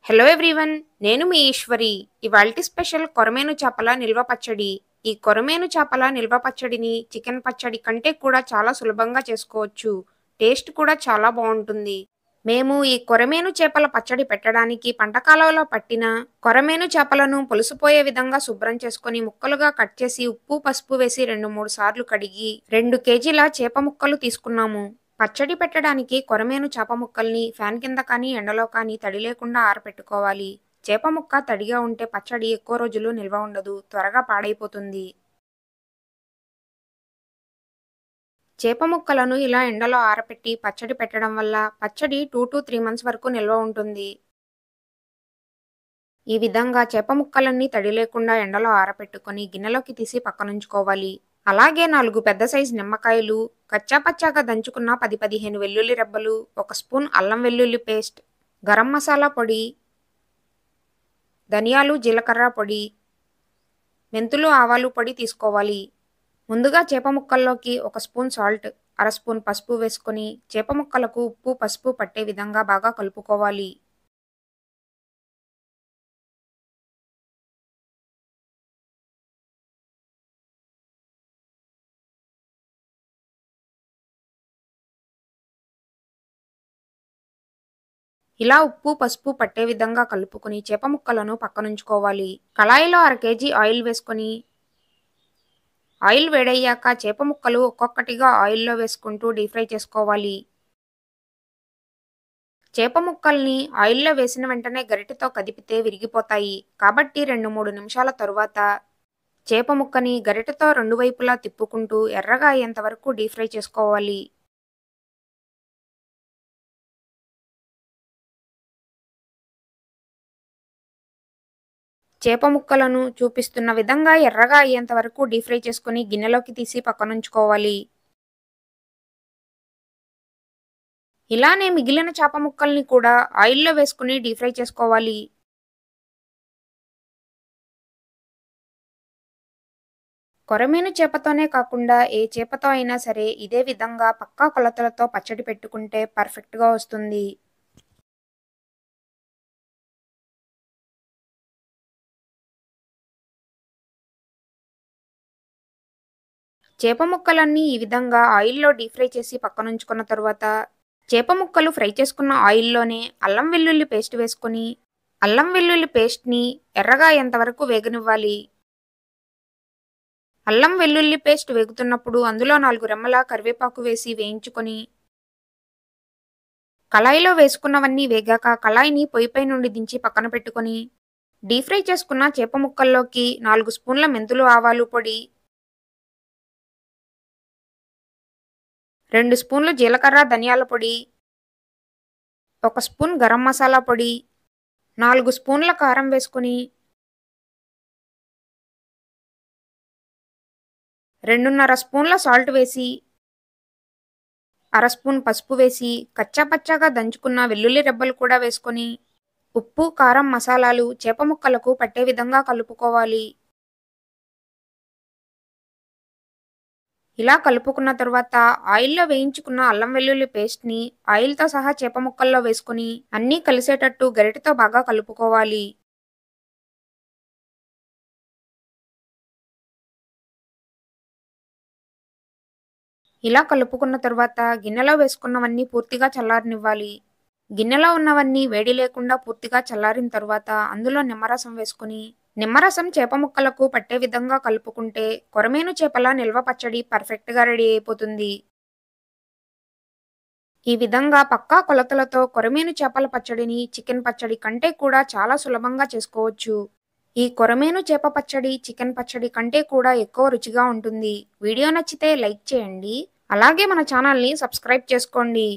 Hello everyone, నేను మీ ఈశ్వరి. ఇవాల్టి special కొరమేను చేపల నిల్వ పచ్చడి. ఈ కొరమేను చేపల నిల్వ పచ్చడిని చికెన్ పచ్చడి కంటే కూడా చాలా సులభంగా చేసుకోవచ్చు. టేస్ట్ కూడా చాలా బాగుంటుంది. మేము ఈ కొరమేను చేపల పచ్చడి పెట్టడానికి పంటకాలంలో పట్టిన కొరమేను చేపలను పులుసుపోయే విధంగా శుభ్రం చేసుకొని ముక్కలుగా కట్ చేసి ఉప్పు పసుపు వేసి 2-3 సార్లు కడిగి 2 కేజీల చేప ముక్కలు తీసుకున్నాము. పచ్చడి పెట్టడానికి కొరమేను చేప ముక్కల్ని ఫ్యాన్ కింద కానీ ఎండలో కానీ తడి లేకుండా ఆరపెట్టుకోవాలి. చేప ముక్క తడిగా ఉంటే పచ్చడి ఎక్కువ రోజులు నిల్వ ఉండదు, త్వరగా పాడైపోతుంది. చేప ముక్కలను ఇలా ఎండలో ఆరపెట్టి పచ్చడి పెట్టడం వల్ల పచ్చడి 2 to 3 మంత్స్ వరకు నిల్వ ఉంటుంది. ఈ విధంగా చేప ముక్కలన్నీ తడి లేకుండా ఎండలో ఆరపెట్టుకొని గిన్నెలోకి తీసి పక్కనుంచుకోవాలి. అలాగే 4 పెద్ద సైజు నిమ్మకాయలు, కచ్చాపచ్చాగా దంచుకున్న 10-15 వెల్లుల్లి రెబ్బలు, 1 స్పూన్ అల్లం వెల్లుల్లి పేస్ట్, గరం మసాలా పొడి, ధనియాలు జీలకర్ర పొడి, మెంతులు ఆవాలు పొడి తీసుకోవాలి. ముందుగా చేప ముక్కల్లోకి 1 స్పూన్ సాల్ట్, 1/2 స్పూన్ పసుపు వేసుకొని చేప ముక్కలకు ఉప్పు పసుపు పట్టే విధంగా బాగా కలుపుకోవాలి. ఇలా ఉప్పు పసుపు పట్టే విధంగా కలుపుకొని చేప ముక్కలను పక్కనుంచుకోవాలి. కళాయిలో 1/2 కేజీ ఆయిల్ వేసుకొని ఆయిల్ వేడయ్యాక చేప ముక్కలు ఒక్కొక్కటిగా ఆయిల్లో వేసుకుంటూ డీప్ ఫ్రై చేసుకోవాలి. చేప ముక్కల్ని ఆయిల్లో వేసిన వెంటనే గరిటెతో కదిపితే విరిగిపోతాయి. కాబట్టి 2-3 నిమిషాల తరువాత చేప ముక్కని గరిటెతో 2 వైపులా తిప్పుకుంటూ ఎర్రగా అయ్యేంత వరకు డీప్ ఫ్రై చేసుకోవాలి. చేప ముక్కలను చూపిస్తున్న విధంగా ఎర్రగా అయ్యేంత వరకు డీప్ ఫ్రై చేసుకుని గిన్నెలోకి తీసి పక్కనుంచుకోవాలి. ఇలానే మిగిలిన చేప ముక్కల్ని కూడా ఆయిల్లో వేసుకుని డీప్ ఫ్రై చేసుకోవాలి. కొరమీను చేపతోనే కాకుండా ఏ చేపతో అయినా సరే ఇదే విధంగా పక్కా కొలతలతో పచ్చడి పెట్టుకుంటే పర్ఫెక్ట్గా వస్తుంది. చేప ముక్కలన్నీ ఈ విధంగా ఆయిల్లో డీప్ ఫ్రై చేసి పక్కనుంచుకున్న తరువాత చేప ముక్కలు ఫ్రై చేసుకున్న ఆయిల్లోనే అల్లం వెల్లుల్లి పేస్ట్ వేసుకొని అల్లం వెల్లుల్లి పేస్ట్ని ఎర్రగా అయ్యేంతవరకు వేగనివ్వాలి. అల్లం వెల్లుల్లి పేస్ట్ వేగుతున్నప్పుడు అందులో 4 రెమ్మల కరివేపాకు వేసి వేయించుకొని కళాయిలో వేసుకున్నవన్నీ వేగాక కళాయిని పొయ్యిపై నుండి దించి పక్కన పెట్టుకొని డీప్ ఫ్రై చేసుకున్న చేప ముక్కల్లోకి 4 స్పూన్ల మెంతులు ఆవాలు పొడి, 2 స్పూన్లు జీలకర్ర ధనియాల పొడి, 1 స్పూన్ గరం మసాలా పొడి, 4 స్పూన్ల కారం వేసుకుని 2.5 స్పూన్ల సాల్ట్ వేసి 1/2 స్పూన్ పసుపు వేసి కచ్చాపచ్చాగా దంచుకున్న వెల్లుల్లి రెబ్బలు కూడా వేసుకొని ఉప్పు కారం మసాలాలు చేప ముక్కలకు పట్టే విధంగా కలుపుకోవాలి. ఇలా కలుపుకున్న తరువాత ఆయిల్లో వేయించుకున్న అల్లం వెల్లుల్లి పేస్ట్ని ఆయిల్తో సహా చేప ముక్కల్లో వేసుకుని అన్నీ కలిసేటట్టు గరిటెతో బాగా కలుపుకోవాలి. ఇలా కలుపుకున్న తరువాత గిన్నెలో వేసుకున్నవన్నీ పూర్తిగా చల్లారనివ్వాలి. గిన్నెలో ఉన్నవన్నీ వేడి లేకుండా పూర్తిగా చల్లారిన తరువాత అందులో నిమ్మరసం వేసుకుని నిమ్మరసం చేప ముక్కలకు పట్టే విధంగా కలుపుకుంటే కొరమేను చేపల నిల్వ పచ్చడి పర్ఫెక్ట్గా రెడీ అయిపోతుంది. ఈ విధంగా పక్కా కొలతలతో కొరమేను చేపల పచ్చడిని చికెన్ పచ్చడి కంటే కూడా చాలా సులభంగా చేసుకోవచ్చు. ఈ కొరమేను చేప పచ్చడి చికెన్ పచ్చడి కంటే కూడా ఎక్కువ రుచిగా ఉంటుంది. వీడియో నచ్చితే లైక్ చేయండి. అలాగే మన ఛానల్ని సబ్స్క్రైబ్ చేసుకోండి.